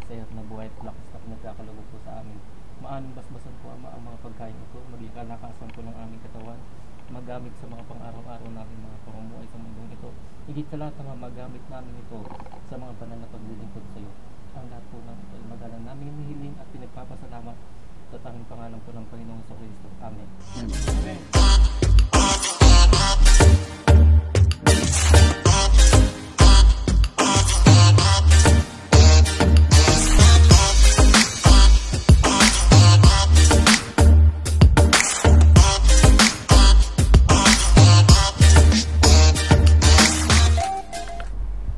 sir na buhay at lakas na pinagkakalugod po sa amin. Maanong basbasan po Ama ang mga pagkain ito, maging kalakasan po ng aming katawan, magamit sa mga pang-araw-araw namin mga pamumuhay sa mundong ito. Higit sa lahat Ama, magamit namin ito sa mga banal na paglilingkod sa iyo. Ang lahat po ng ito ay magalang namin hinihiling at pinagpapasalamat sa tanging pangalan po ng Panginoong Jesucristo. Amen. Amen.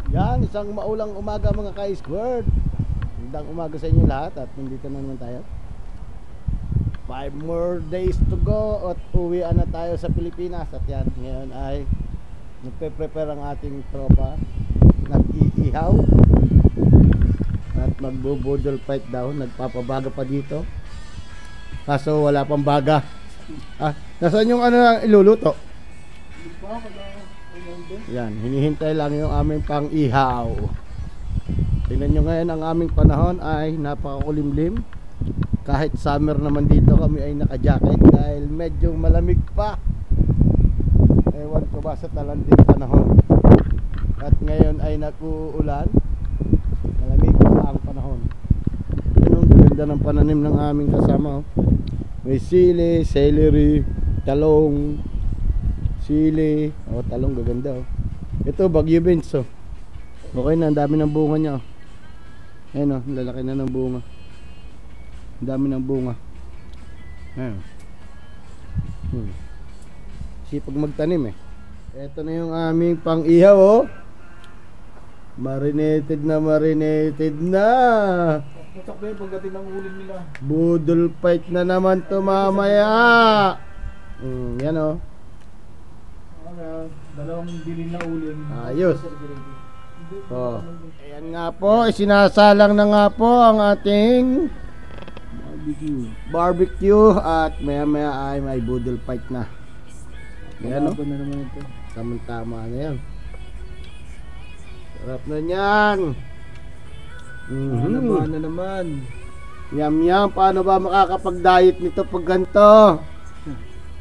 Yan, isang maulang umaga mga ka-squared. Magandang umaga sa inyo lahat at nandito na naman tayo. 5 more days to go at uwian na tayo sa Pilipinas. At yan, ngayon ay nagpe-prepare ang ating tropa. Nag-iihaw at magbo-budol fight daw. Nagpapabaga pa dito, kaso wala pang baga. Nasaan yung ano iluluto? Yan, hinihintay lang yung aming pang-ihaw. Tingnan nyo ngayon, ang aming panahon ay napakakulimlim. Kahit summer naman dito, kami ay naka-jacket dahil medyo malamig pa. Ewan ko ba sa talanding panahon. At ngayon ay nag-uulan. Malamig pa ang panahon. Yan ang ganda ng pananim ng aming kasama. May sili, celery, talong, sili, talong gaganda. Ito bagyo beans. Okay na, ang dami ng bunga niya. Ayan lalaki na ng bunga. Ang dami ng bunga. Ayan. Sipag magtanim Ito na yung aming pang-ihaw Marinated na marinated na. Masak na yung pagdating ng uling nila. Budol fight na naman to mamaya. Yan Dalawang bilin na uling. Ayos. Ayan nga po, sinasalang na nga po ang ating barbecue at maya maya ay may budol fight na. Ayan na naman ito. Tama na yan. Sarap na yan. Na naman. Yum. Paano ba makakapag-diet nito pag ganito?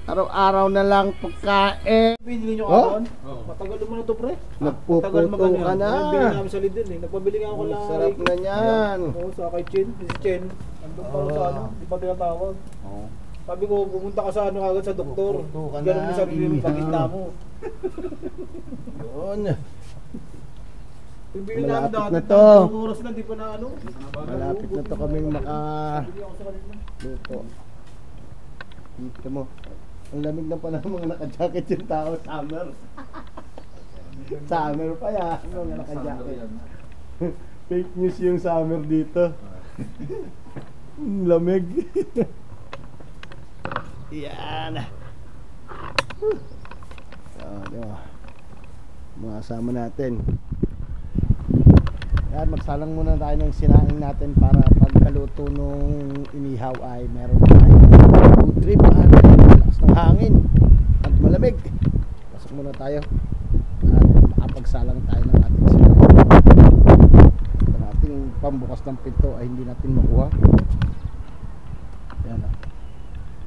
Araw-araw na lang pagkain. Binili nyo kahapon? Matagal naman ito pre. Nagpuputo ka na. Bili namin sa Lidl Nagpabili nga ako lang. Sarap na yan. Oo, sa kay Chen. Si Chen. Andun pa sa ano. Di ba tinatawag? Sabi ko, pumunta ka sa ano agad sa doktor. Ganun mo sarili mo pagkita mo. Yun. Malapit na to. Oras na, di pa na ano. Malapit na to kaming luto. Dito mo. Ang lamig ng panahon, mga naka-jacket yung tao. Summer. Summer pa yan. Mga naka-jacket. Fake news yung summer dito. Lamig. Yan. Diba? Mga kasama natin. Yan, magsalang muna tayo ng sinaing natin para pagkaluto nung inihaw ay meron tayo food trip at lakas ng hangin at malamig. Pasok muna tayo at makapagsalang tayo ng ating sinaing. Ang ating pambukas ng pinto ay hindi natin makuha. Yan.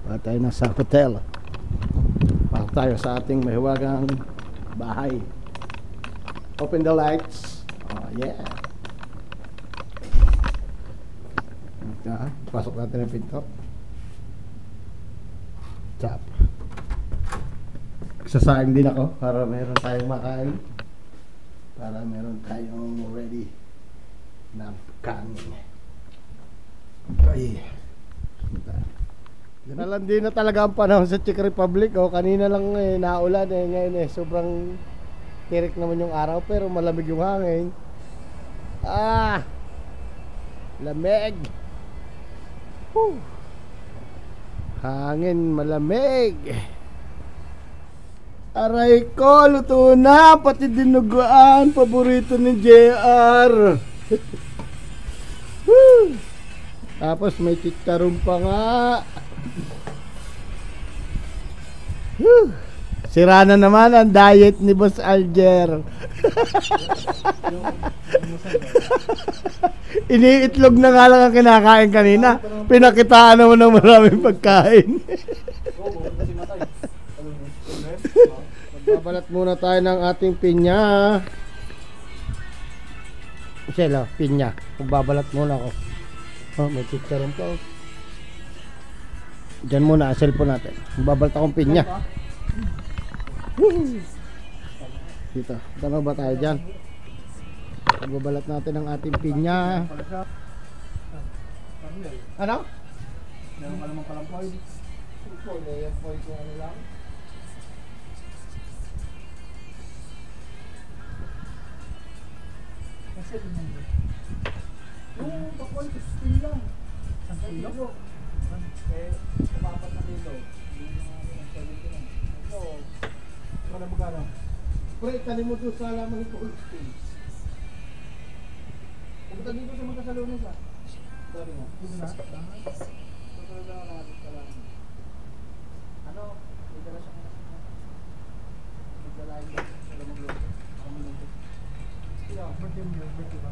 Para tayo nasa hotel. Pasok tayo sa ating mahiwagang bahay. Open the lights. Yeah. Pasok natin ang pinto. Chop. Sasaing din ako para meron tayong makain. Para meron tayong ready na kanin. Ay. Nalandi na talaga ang panahon sa Czech Republic. Kanina lang naulan ngayon sobrang tirik naman yung araw pero malamig yung hangin. Lamig. Hangin, malamig. Aray ko, luto na. Pati dinuguan, paborito ni JR. Tapos may chicharon pa nga. Sira na naman ang diet ni Boss Alger. Iniitlog na nga lang ang kinakain kanina. Pinakitaan naman ng maraming pagkain. Oo, bumunta si Matay. Magbabalat muna tayo ng ating pinya. Sila, pinya. Magbabalat muna ako. Oh, may chicharon pa. Diyan muna, cellphone natin. Magbabalat akong pinya. Woo! Dito, tama ba tayo dyan? Magbabalat natin ang ating pinya. Ano? Meron ka naman palang point. Point ko ano lang. Kasi yung pakwan, 16 lang. 16 lang? Eh, kumapat na kilo. Yung 70 lang. Ito, wala magkano? Pre, tanin mo doon sa laman ng cold space. Pumunta dito sa mga Salones ah. Sabi nga. Dito na? Susunod lang ako natin sa laman. Ano? May dala siya kaya. Magdalain lang. Wala magluto. Ako magluto. Sila, birthday mo yun. Birthday ba?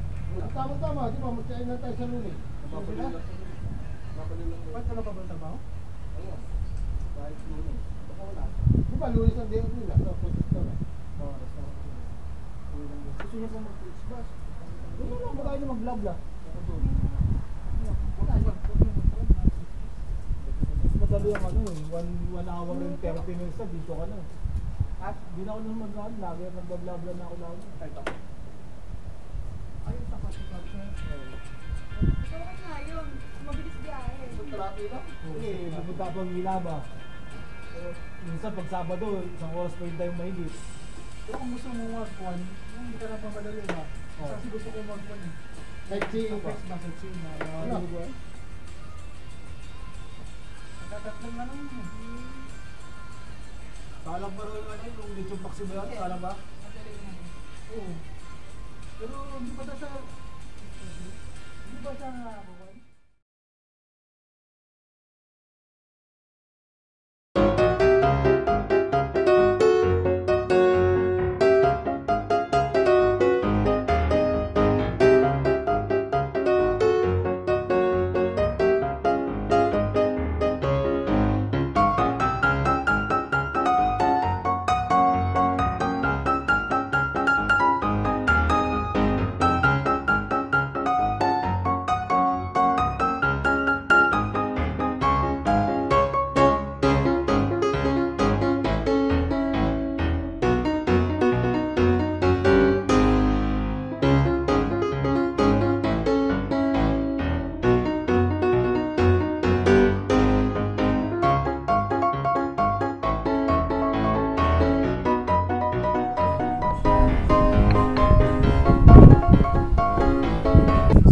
Tama-tama, di ba? Magkain na tayo sa lunes. Mapapalil lang. Mapapalil lang. Ba't ka na pa ba trabaho? Ayun. Kahit lunes. Baka wala. Di ba, lunes ang day of nila? Sa restaurant. Oo, restaurant. Gusto niya pa mag-beach bus. Hindi lang, baka yun mag-blabla. Ako doon. Mas madali ang ano eh, 1 hour and 30 minutes na dito ka na. At di na ako nung mag-ano, lagi nagbablabla na ako lagi. Kahit ako. Ayun, tapat si Kapsa. Ikaw nga yun, mabilis biyahe. Traffic lang? Eh, pupunta pa ang Milaba. Minsan pag Sabado, 1 oras pa yung tayo mahigit. Pero kung gusto mo mag-1, hindi ka na pamadali na. Kasi gusto ko mag-1 eh. Sightseeing pa. Sa sightseeing na. Ano? Nagtatatlong na lang. Salang ba rin ano yung lechon paksi ba yan? Salang ba? Oo. Pero hindi pa siya... Hindi ba siya buwan?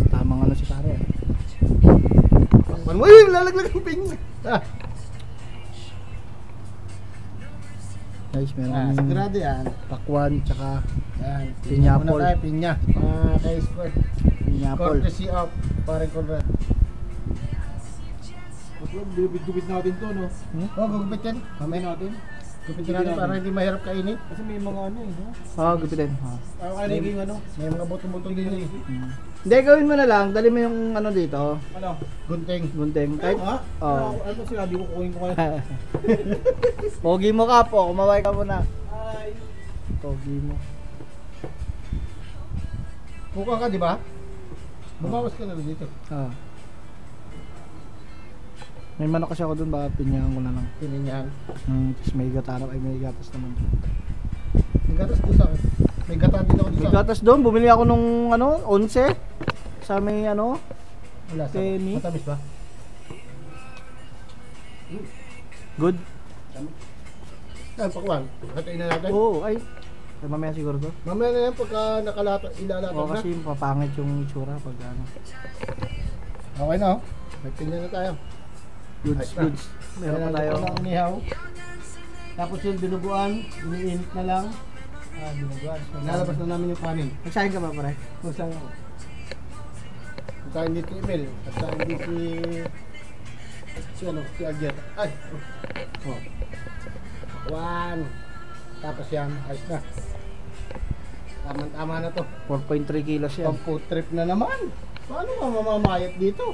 Tamang ano si pare. Pakwan mo yun, lalaglag ang pinya. Guys, meron Sigurado yan. pakwan tsaka Yan. Pinya Muna Paul. tayo, pinya. Mga ka-square. pineapple. Courtesy of Pareng Conrad. Dubit natin to, no? Oh, gugupit yan. Mamay natin. Gupitin natin para hindi mahirap kainin. Kasi may mga ano eh, no? Oo, gupitin. Ano yung ano? May mga butong-butong din yun. Hindi, gawin mo na lang. Dali mo yung ano dito. Ano? Gunting. Gunting. Kahit, Ha? Oo. Ano sinabi ko, kukunin ko kayo. pogi mo ka po. Kumaway ka muna. Hi! Pogi mo. Mukha ka, di ba? Bumawas ka na rin dito. Ah. May manok kasi ako dun, baka pinyahan ko na lang. Pininyahan. Tapos may gatarap, ay may gatas naman. May gatas doon sa akin. May gata din ako May doon sa akin. gatas doon, bumili ako nung ano, 11. Sa may ano, Wala sa Penny. matamis ba? good. Yan, pakwan. Hatiin na natin. Oo, ay. Ay, mamaya siguro to. Mamaya na yan pagka ilalatag Oo, na. kasi papangit yung itsura pag ano. Okay na, oh. May pinya na tayo. Goods, Ayos na. goods. Meron pa tayo. Meron inihaw. Tapos yung dinuguan, iniinit na lang. Dinuguan. Nalabas na namin yung kanin. Nagsahin ka ba, pare? Kusang ako. Kain dito si Emil. At kain dito si ano, si Alger. Ay! Oh. One. Tapos yan, ayos na. Tama-tama na to. 4.3 kilos yan. Pang food trip na naman. Paano mamamayat dito?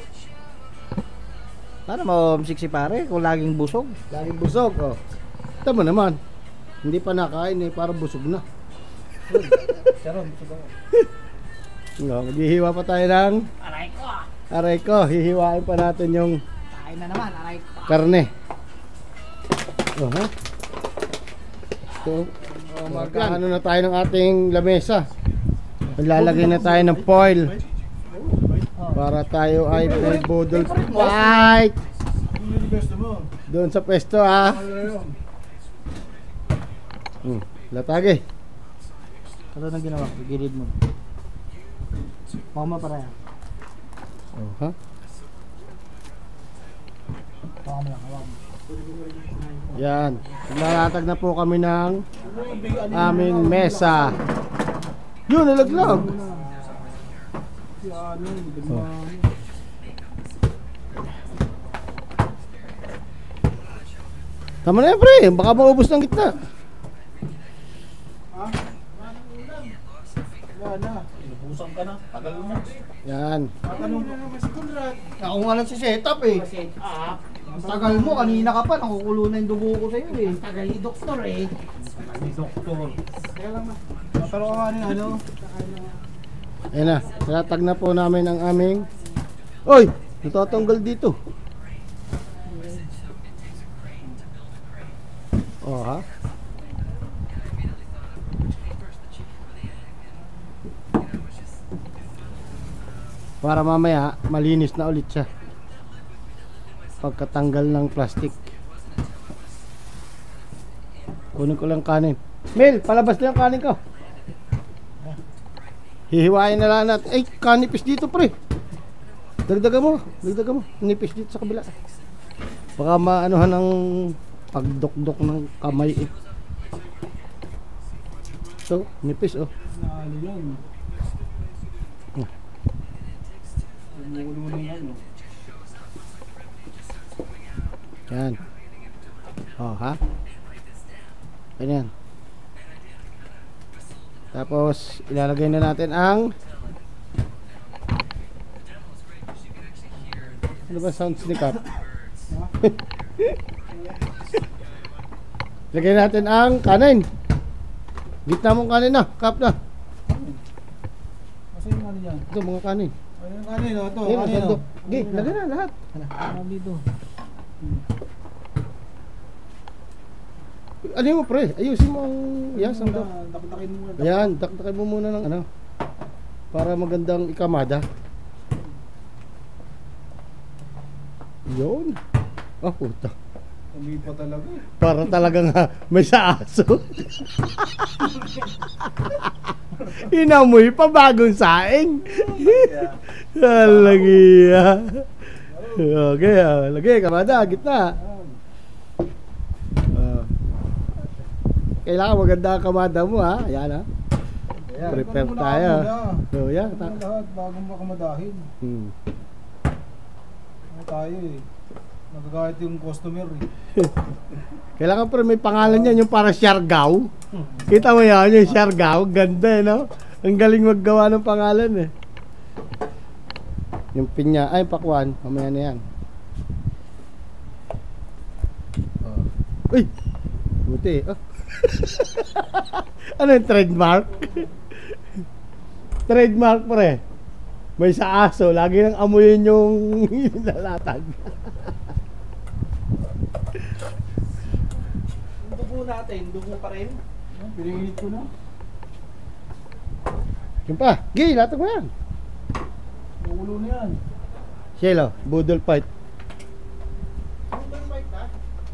Paano ma-homesick si pare kung laging busog? Laging busog, oh. Tama naman. Hindi pa nakain eh, parang busog na. Sharon, gusto ko. No, maghihiwa pa tayo ng aray ko, hihiwain pa natin yung Kain na naman, aray ko. karne. Oh, ha? So, magkaano na tayo ng ating lamesa. Maglalagay na tayo ng foil para tayo ay may budol fight doon sa pwesto, ha. Latagi. Ano nang ginawa ko? Gilid mo. Mama para yan. Oh, ha? Baka mo lang, hawak mo. Yan. Nalatag na po kami ng aming mesa. Yun, nalaglag. Oh. Tama na yan, pre. Baka maubos ng gitna. Inubusan ka na, tagal mo. Yan. Tatanong ko naman si Conrad. Ako nga lang si setup eh. Ang tagal mo, kanina ka pa, nakukulo na yung dugo ko sa'yo eh. Tagal ni Doktor eh. Tagal ni Doktor. Kaya lang ma. Pero ka nga ano? Ayan na. Nalatag na po namin ang aming... Oy! Natatanggal dito. Oh, ha? Para mamaya malinis na ulit siya pagkatanggal ng plastic. Kunin ko lang kanin. Mel, palabas na yung kanin ko. Hihiwain na lang natin. Ay, kanipis dito, pre. Dagdagan mo. Nipis dito sa kabila. Baka maanuhan ng pagdokdok ng kamay eh. So, nipis oh. Nalo yan. Umuulo na yan. Yan. Oh, ha? Ganyan. Tapos, ilalagay na natin ang... Ano ba sounds ni Cap? Lagay natin ang kanin. Gitna mong kanin na, Cap na. Kasi yung ano yan. Ito, mga kanin. Ayun yung kanino, ito. Ayun, Kanino. sandok. Okay, lagay na lahat. Ano dito? Ano mo, pre? Ayusin mo ang... Yan, sandok. Dakdakin mo muna. Ayan, dakdakin mo muna ng ano. Para magandang ikamada. Yun. Oh, puta. Hindi pa talaga eh. Para talagang may sa aso. Inamoy pa bagong saing. Alagiya. Okay, lagay kamada, gitna. Kailangan maganda ang kamada mo, ha. Ayan, ha. Prepare Ikaw muna tayo. muna. Oh, yan. Ito na lahat bago makamadahin. Ano tayo eh. Nagagayat yung customer eh. Kailangan pero may pangalan yan, yung para Siargao. Kita mo yan, yung Siargao. Ganda eh, no? Ang galing maggawa ng pangalan eh. Yung pinya, ay pakwan, mamaya na yan. Uy! Buti, oh. Ano yung trademark? Trademark pre. May sa aso, lagi nang amuyin yung lalatag. Yung dugo natin, dugo pa rin. Pinilit ko na. Yung pa, gay, latag mo yan. Naulo na yan. Shelo, budol fight.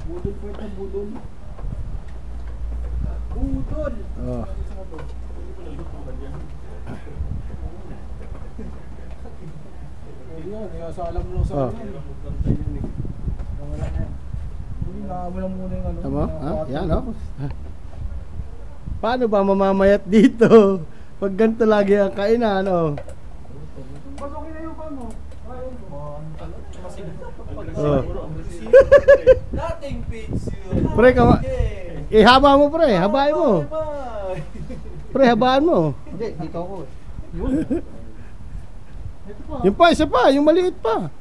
Budol fight na budol. Budol! Oh. Yan, kaya sa alam mo sa Oh. akin. Nawala na yan. Hindi, nakamo lang muna yung ano. Tama? Ha? mga Yan, bato. oh. Paano ba mamamayat dito? Pag ganito lagi ang kainan, oh. Pasukin na yung pamo. Ayun. Ano talaga? Oh. Dating picture. Pre, ihaba mo pre, habain mo. Pre, habaan mo. Hindi, dito ako eh. Ito pa. Yung pa, isa pa, yung maliit pa.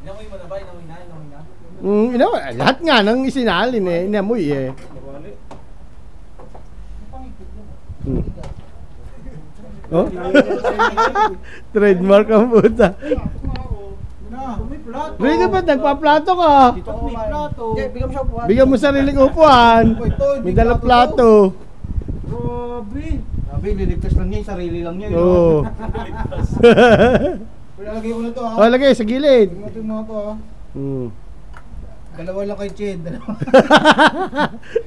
Inamoy mo na ba? Inamoy na? Lahat nga nang isinalin eh, inamoy eh. Hmm. Oh? Trademark ang puta. May plato. Rico, ba't nagpa-plato ka? Dito ako may plato. Bigyan mo siya upuan. Bigyan mo sariling upuan. May dala plato. Grabe. Grabe, liligtas lang niya, yung sarili lang niya. Oo. Pero lagay ko na to ha. Oh, lagay sa gilid. Tingnan natin mga to ha. Hmm. Dalawa lang kay Chen, dalawa.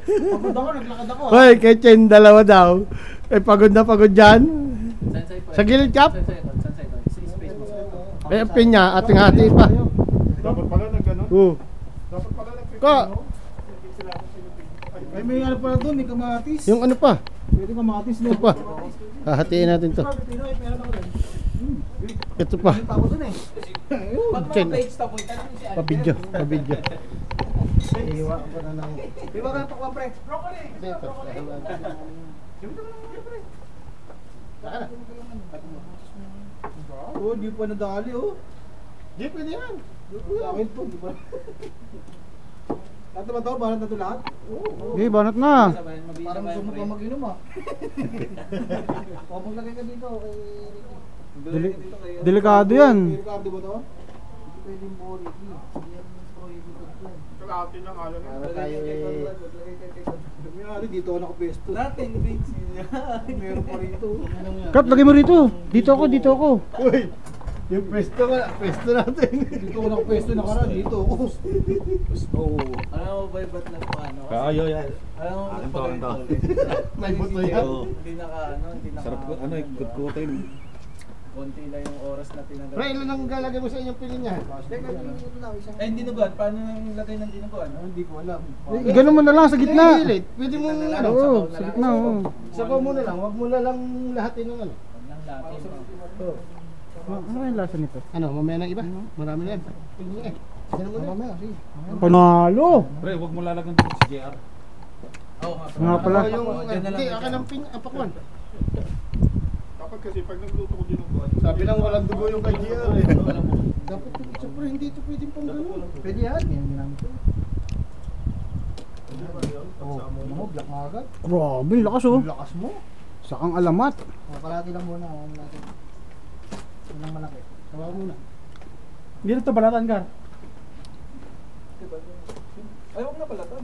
Pagod ako, naglakad ako ha. Hoy, kay Chen, dalawa daw. Eh, pagod na pagod dyan. Sansay po. Sa gilid, Kap? Sansay ito. Sansay ito. Space mo. Eh, ang pinya, ating-hati pa. Dapat pala na gano'n. Oo. Dapat pala na Ka, Ay, may ano pala doon, may kamatis. yung ano pa? Pwede kamatis no. Ito pa. Hahatiin natin to. Pinoy, meron ako rin. Ito pa. May tao doon eh. Pag mga Chen. plates stop mo, itanong mo si Albert. Pabidyo, pabidyo. Iwa ko na lang. Iba ka na pakwa, pre. Broccoli! Dito. Oh, di pa nadali oh. Di, pwede yan. Akin po, di pa. Lahat naman to, banat na to lahat? Oo. Eh, banat na. Parang gusto mo pa mag-inom ah. O, maglagay ka dito kay Ricky. Delikado yan. Ricardo ba to? Hindi pwedeng bori. Yan prohibited yan. Kalahati ng alam na. Para tayo eh. Nangyari dito ako nakapesto. Natin, Vince. Meron pa rito. Kap, lagay mo rito. Dito ako, dito ako. Uy, yung pwesto natin. Dito ako nakapesto, nakaraan dito ako. Alam mo ba ba't nagpaano? Kaayo yan. Alam mo ba't Anto, anto. May buto yan. Hindi hindi naka... Sarap ko, ano eh, kutkutin. Konti lang yung oras na tinagal. Pre, ilan ang galagay mo sa inyong piling niya? Eh, hindi dinuguan. Paano yung lagay ng dinuguan? Hindi ko alam. Ganun mo na lang sa gitna. Gilid. Pwede mo ano. Oo, sa gitna, oo. Sabaw mo na lang. Wag mo na lang lahatin ng ano. Huwag lang latin. Ano yung lasa nito? Ano, mamaya ng iba? Marami na yan. Tingnan eh. Sino mo na? Mamaya, sige. Panalo! Pre, huwag mo lalagyan dito si JR. Oo nga. Nga pala. Yung, Diyan na lang hindi, ito. akin ang apakwan. Dapat kasi pag nagluto ko din ng buwan. Sabi lang walang dugo yung kay GR eh. Walang buo. Dapat siyempre hindi ito pwedeng pang gano'n. Pwede yan. Yan ginamit ko. Oh, ano, black nga agad. Grabe, lakas oh. Ang lakas mo. Sakang alamat. Oh, kalahati lang muna. Ano natin. Yan ang malaki. Sabaw muna. Hindi na ito balatan ka. Ay, huwag na pala to.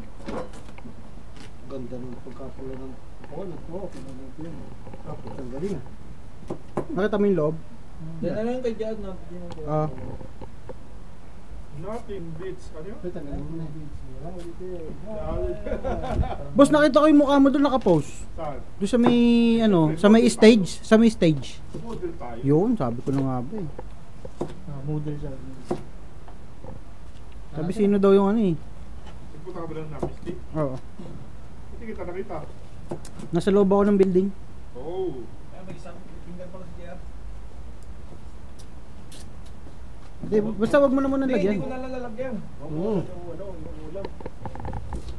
Ganda ng pagkapula ng pakwan. Oo, pinagay ko yun. Tapos ang galing ah. Nakita mo yung loob? Yan na lang yung kay Jad na. Ah. Nothing beats. Ano yun? Pwede, tanggalin mo na. Boss, nakita ko yung mukha mo doon nakapost. Saan? Doon sa may, ano, sa may stage. Sa may stage. Model tayo. Yun, sabi ko na nga ba eh. Model siya. Sabi sino daw yung ano eh. Nagpunta ka ba lang namin, Steve? Oo. Hindi kita nakita. Nasa loob ako ng building. Oh. May isang finger pa si Jad. Hindi, basta wag mo na muna Hindi lagyan. ko na lalagyan. Oo.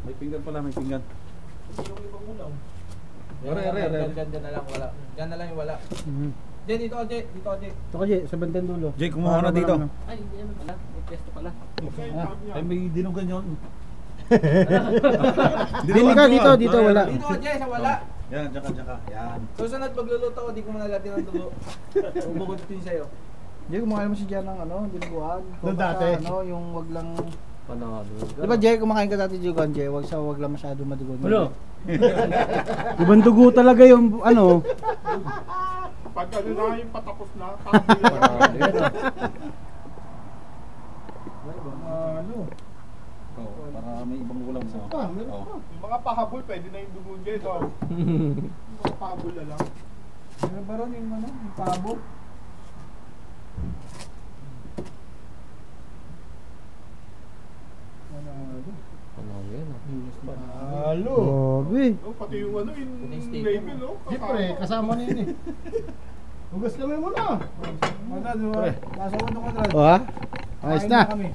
May pinggan pala, may pinggan. Yung ibang ulam. Are, are, are. Diyan na lang wala. Diyan na lang yung wala. Mhm. Diyan, dito ka, Jay. Dito ka, Jay. Ito kasi, sa bandang dulo. Jay, kumuha Para na dito. walang ano. Ay, hindi naman pala. May pwesto pala. Ay, may dinugan yun. Dili ka dito, dito wala. Dito ka, Jay, sa wala. Yan, tsaka. Yan. Susunod pagluluto ko, di ko manalagyan ng dugo. Ubukod din sa'yo. Jay, kumakain mo si Jan ng ano, dinuguan. Doon dati. Ano, yung wag lang... Panalo. Di ba Jay, kumakain ka dati dinuguan, Jay? Wag lang masyado madugo. Ano? Ibang dugo talaga yung ano. Pag ano na yung patapos na, tapos Ano? Oo, para may ibang ulam sa. Pa, meron Oo. pa. yung mga pahabol, pwede na yung dugun dyan. No? Yung mga pahabol na lang. Ano ba ron yung ano, yung pabo? Panalo yan ah. Halo. Grabe. Oh, pati yung ano, yung Yung steak label, oh. Siyempre, kasama na yun eh. Hugas kami muna. Wala, di ba? Nasa uno ko O ha? Ayos na. kami.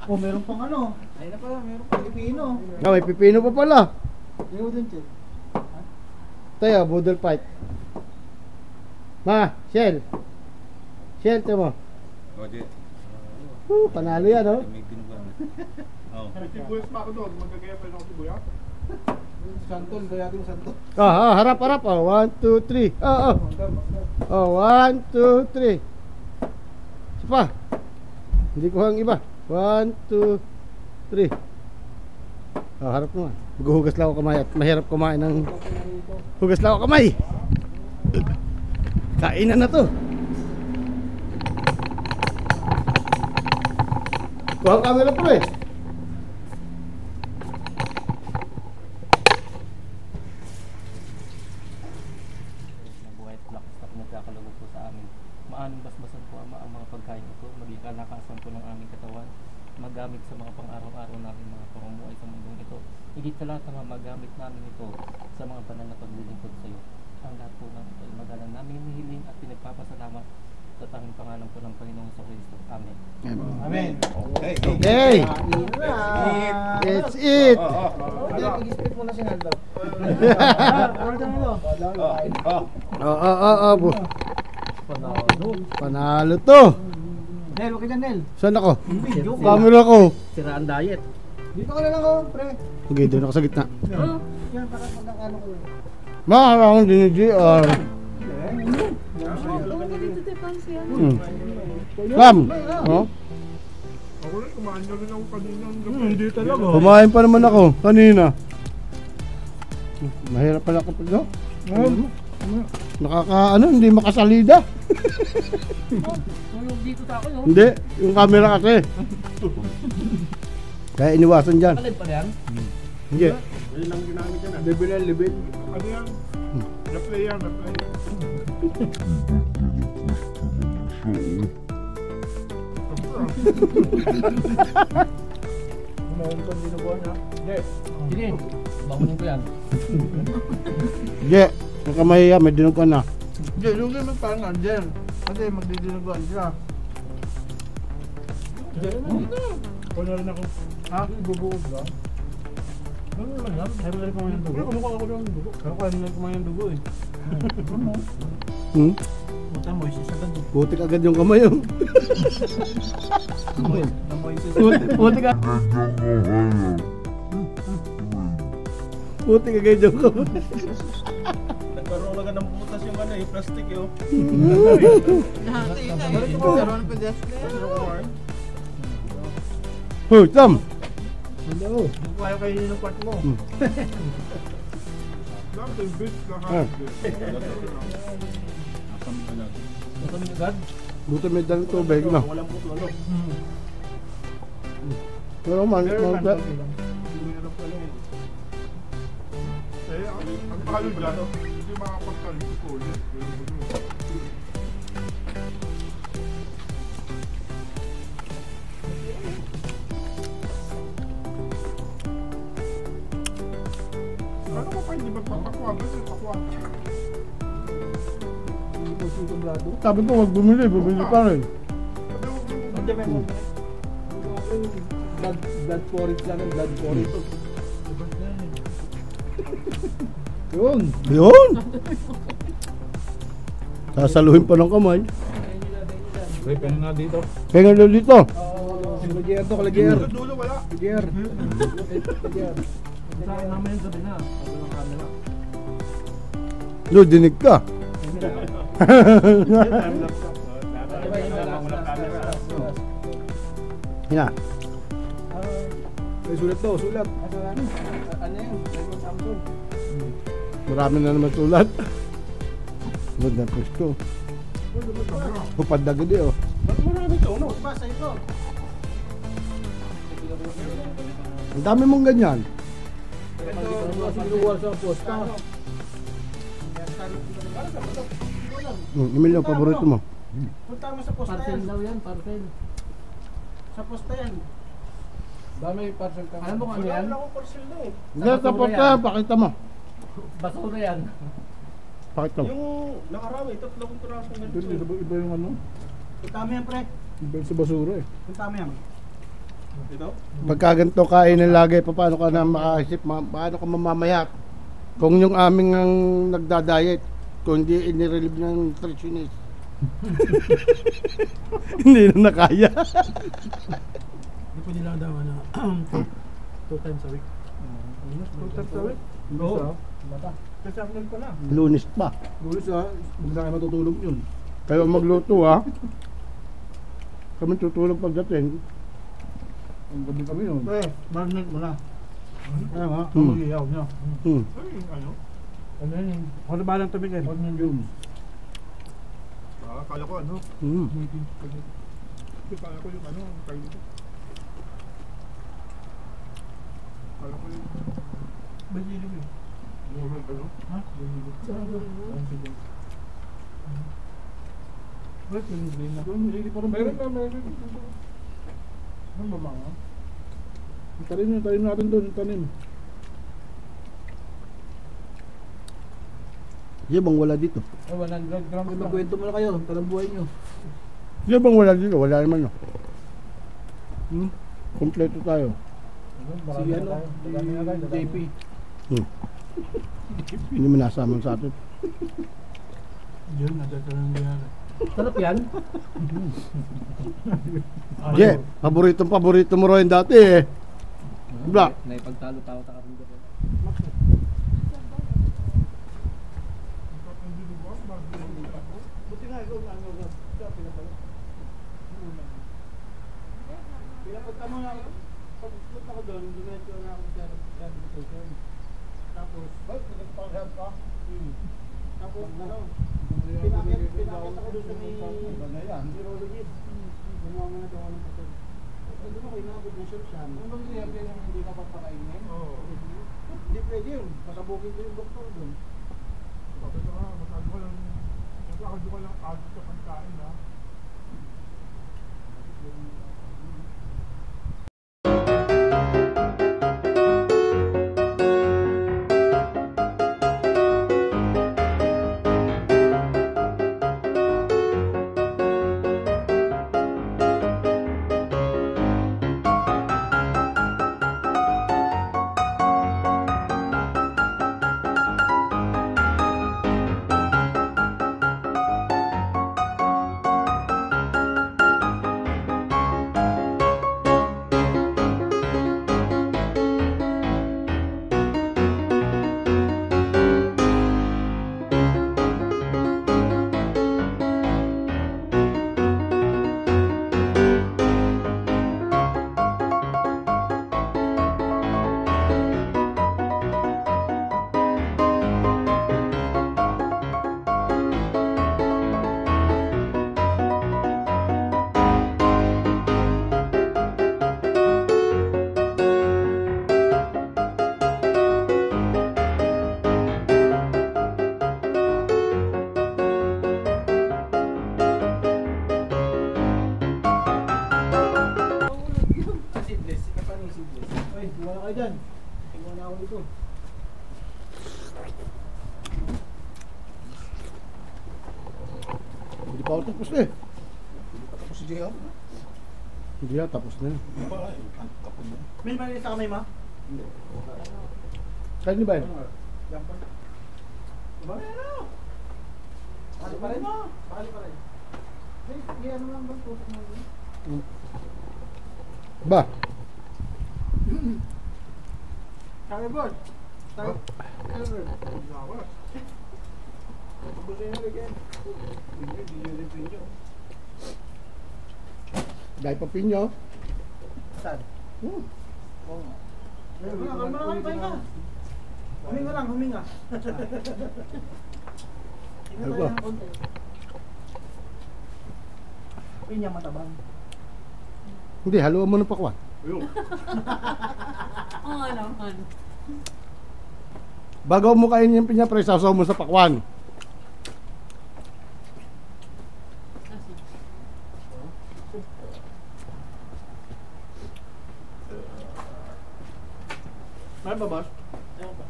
Oh, meron pang ano. Ayun na pala, meron pa. Pilipino. Oh, may pipino pa pala. Yung din, Jay. Tayo, budol fight. Ma, Shell. Siyente mo. Oje. Panalo yan, oh. May dinugan. Oh. May sibuyas pa ako doon. Magkagaya pa rin ako sibuyas. Santol, kaya ating santol. Harap, harap. 1, 2, 3. Oh, 1, 2, 3. Isa pa. Hindi ko ang iba. 1, 2, 3. Harap naman. Maghuhugas lang ako kamay at mahirap kumain ng hugas lang ako kamay. Kainan na to. Kuha ang camera po eh. Nabuhay at lakas na nagkakalugod po sa amin. Maanong basbasan po ang mga pagkain ito, maging kalakasan po ng aming katawan, magamit sa mga pang-araw-araw namin mga pamumuhay sa mundong ito. Higit sa lahat na magamit namin ito sa mga banal na paglilingkod sa iyo. Ang lahat po ng ito ay magalang namin hinihiling at pinagpapasalamat sa tanging pangalan po ng Panginoong Kristo. Amen. Amen. Okay. Okay. Let's eat. Hindi, mag-split mo na si Naldo. Order mo. Panalo to. Nel, huwag ka dyan, Nel. Saan ako? Video ko. Camera ko. Siraan diet. Dito ka na lang, oh, pre. Okay, doon ako sa gitna. Yan, para pag-ano ko. Mahal akong dinidr. Dito tayo pansi yan. Lam. Oh? Ako rin, kumain na rin ako kanina. Hindi talaga. Kumain pa naman ako kanina. Mahirap pala kapag no? Hindi makasalida. Dito sa ako, no? Hindi, yung camera kasi. Kaya iniwasan dyan. Kalid pa yan? Hindi. Yun ang ginamit yan. Level na level. Ano yan? Replay yan, replay. Unahin ko, hindi na buwan, ha? Sige, bangunin ko yan. Hindi, yung kamay may dinugan na. Hindi, yung gamit parang andyan. Kasi magdidinuguan siya. Ako na rin ako. Ha? Bubuod ba? Ano lang yan? Sabi na rin kumain ng dugo. Kamukha ako lang ng dugo. Ako kaya nila kumain ng dugo eh. Puta mo, isa sa dugo. Putik agad yung kamay yung. Putik agad. Putik agad yung kamay. Nagkaroon agad ng butas yung ano eh, plastic yun. Hoy, Tam! Hello. Kaya kayo ng part mo. Lang, yung bits na hard. Ito mo agad? Buto may dalang tubig na. Walang puto ano. Pero man, Eh, ang talo dyan, hindi makapagtalo ko ulit. Ano ka pa hindi ba papakwa? Basta pakwa. sabi ko wag bumili pa rin. Hindi, may mo. Blood porridge lang, blood porridge. Yun. Yun! Sasaluhin pa ng kamay. Pre, pengen na dito. Kaya nga dito. Kalagier to, kalagier. Dulo wala. Kalagier. Kalagier. Sa akin naman yung sabi na. Sabi ng camera. Lo, dinig ka. Yan. May sulat to, sulat. Ano yun? Samsung. Marami na naman sulat. Ganda ko. Upad na gudi oh. Marami to, no? Basta ito. Ang dami mong ganyan. Ito, sinuwar sa posta. Emilio, paborito mo. Punta mo sa posta Parcel yan. daw yan, parcel. Sa posta yan. Dami parcel ka. Alam mo kung ano yan? Wala akong parcel na eh. Hindi, tapos ka, pakita mo. Basura yan. Pakita mo. Yung nakarami, 3 piraso ng ganito. Iba yung ano? Punta mo yan, pre. Iba yung sa basura eh. Punta mo yan. Ito? Pagka ganito kainin lagi, paano ka na makaisip, paano ka mamamayat? Kung yung aming ang nagda-diet, kung hindi inirelieve ng nutritionist, Hindi na nakaya. Hindi po nila daw ano, 2 times a week. 2 times a week? Oo. Kasi ang pa na. Lunes pa. Lunes huwag na kayo matutulog yun. Kayo magluto ha. Kami tutulog pagdating. Ang gabi kami yun. Marinate mo na. Kaya nga, Hmm. mag-iyaw niya. Ay, ano? Ano yun? Ano ba lang tumigil? Onion yun. Akala ko ano? Mm. Akala ko yung ano, ang kayo dito. Akala ko yung... Basilip yun. Yung ano? Ha? Wait, yung green na. Hindi pa rin. Meron na, meron. Ano ba mga? Tanim natin doon, tanim. Di bang wala dito? 100 grams Ay, magkwento mo na kayo, talang buhay nyo. Di bang wala dito? Wala naman no. Kompleto tayo. Si ano, si JP. Hindi mo nasama sa atin. Yun, nadatalang biyara. Sarap yan. Yeah, paborito mo rin dati eh. Bla. Naipagtalo-talo ta karon dito. Buti nga, ikaw nga, pinapunta mo nga ako. Pagpunta ko doon, diretso na ako sa rehabilitation. Tapos, nagpang-help ka? Tapos, ano, pinakit ako doon sa may urologist. Gumawa mo na daw ako ng pasal. Doon ako inabot ng siya. Ano bang sinabi yung hindi ka papakainin? Oo. Hindi pwede yun. Pasabukin ko yung doktor doon. Sabi ko nga, masyado ko lang agad sa pagkain ha. Wala kayo dyan. Tingnan na ako dito. Hindi pa ako tapos na eh. Tapos si J.O. Hindi na, tapos na yun. May mali sa kamay ma? Kaya niyo ba yun? Bali na! Bali pa rin? Bali pa rin. Hey, ano lang ba? Tusok mo yun? Ba? Kami board. Tayo. Tapusin mo again. Dahil pa pinyo. Saan? Oo nga. Kalma na kayo, pahinga. Huminga lang, huminga. Hinga Ano tayo ba? ng konti. Pinya matabang. Hindi, haluan mo ng pakwan. Oo nga naman. Bago mo kainin yung pinya, pre, sasaw mo sa pakwan. Meron ba, boss? Meron ba?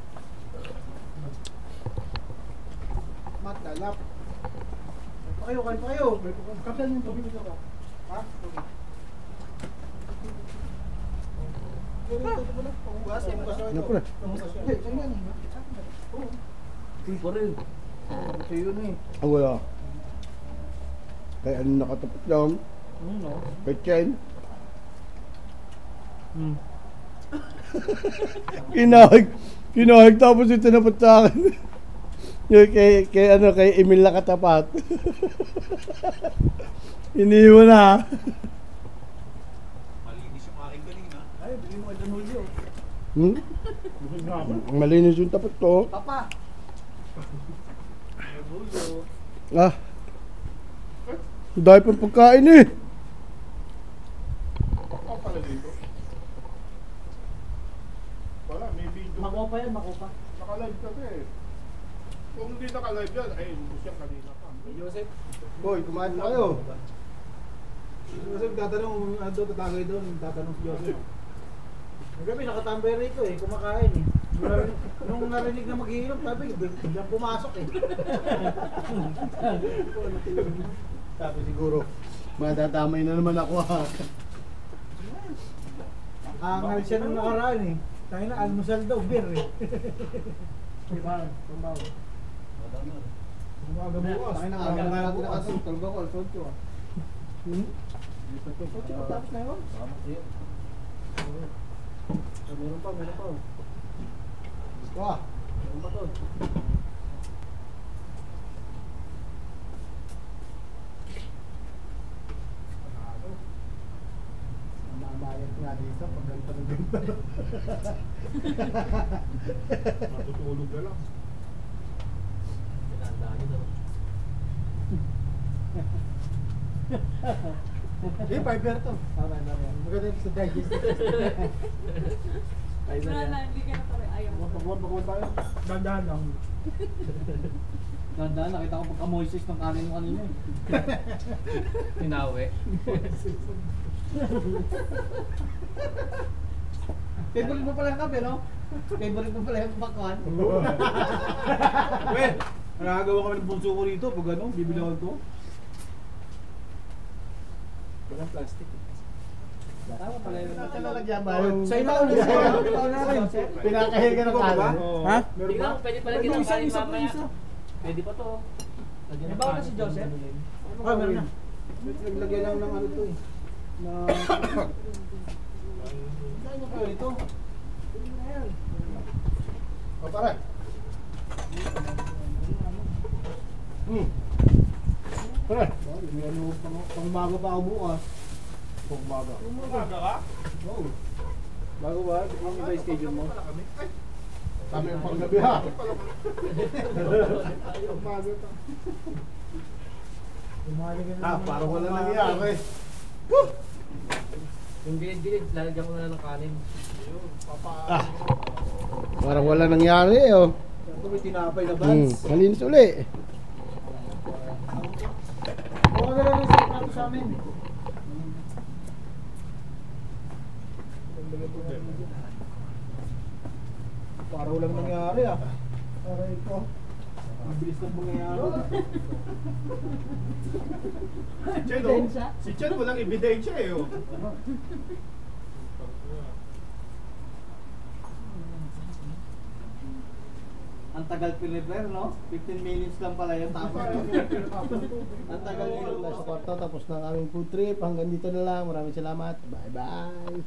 Matalap. Kain pa kayo. Kapsal yung tubig ko. Ha? Tubig. Ano, pre? Uy, pa rin. Sa'yo na eh. Ang wala. Kay ano nakatapat lang. No? Kay Chen. Kinahig tapos ito napat sa akin. Yung kay Emil nakatapat. Iniwan na. Malinis yung aking kanina. Ay, bigyan mo kay Dan Julio. Bukod nga ako. Malinis yung tapat ko. Papa. Ah. Dahil pang pagkain eh. Ako pala dito. Wala, may video. Makopa yan, makopa. Naka-live kasi eh. Kung hindi naka-live yan, ay ubus yan kanina pa. Joseph. Boy, kumain na kayo. Joseph, tatanong, ano tatagay doon, tatanong si Joseph. Gabi, nakatambay rito eh, kumakain eh. Nung narinig na maghihirap, sabi, biglang pumasok eh. Sabi siguro, matatamay na naman ako ha. Angal siya nung nakaraan eh. Tayo na, almusal daw, beer eh. Diba? Pambaw. Umaga bukas. Tayo na, Umaga aga bukas. bukas. Tulog ako, alas 8 ah. Tapos na yun? Meron pa. Gusto ka? Meron pa to. Mamayat nga dito pag ganito ng ganito. Matutulog na lang. Eh, fiber to. Tama. Maganda ito sa digest. Wala na, hindi ka na pala. Ayaw. Pagkuhan tayo. Dandahan lang. Ganda, nakita ko pagka-moises ng kanin mo kanina eh. Tinawi. Favorite mo pala yung kape, no? Favorite mo pala yung bakwan. Well, nakagawa kami ng bunso ko rito. Pag ano, bibili ako ito. Walang plastic. Tama pala yung Nalalagyan ba yung... Sa ina ulit siya. Pinakahiga ng kanin? Ha? Tingnan mo, pwede pala Ito, ginang isa, kanin isa, mamaya. isa. Pwede pa to. May bawa na si Joseph? Ah, meron na. Naglagyan lang ng ano to eh. Na... Saan niyo kayo ito? O pare. Pare. May ano, pang-bago pa ako bukas. Pagbaga. Umaga ka? Oo. Bago ba? Ano ba yung schedule mo? Sabi yung panggabi ha. Bago to. Parang wala nangyari. Yung gilid-gilid, lalagyan ko na ng kanin. Parang wala nangyari eh oh. Ito may tinapay na buns. Malinis uli. Oo na lang yung sapato sa amin. Parang walang nangyari ah. Parang ito. Ang bilis ng mangyayari. Si Chen walang ebidensya eh. Oh. Ang tagal pinrepair, no? 15 minutes lang pala yun. Tapos ang tagal Sa kwarto, tapos na ang aming food trip. Hanggang dito na lang. Maraming salamat. Bye-bye.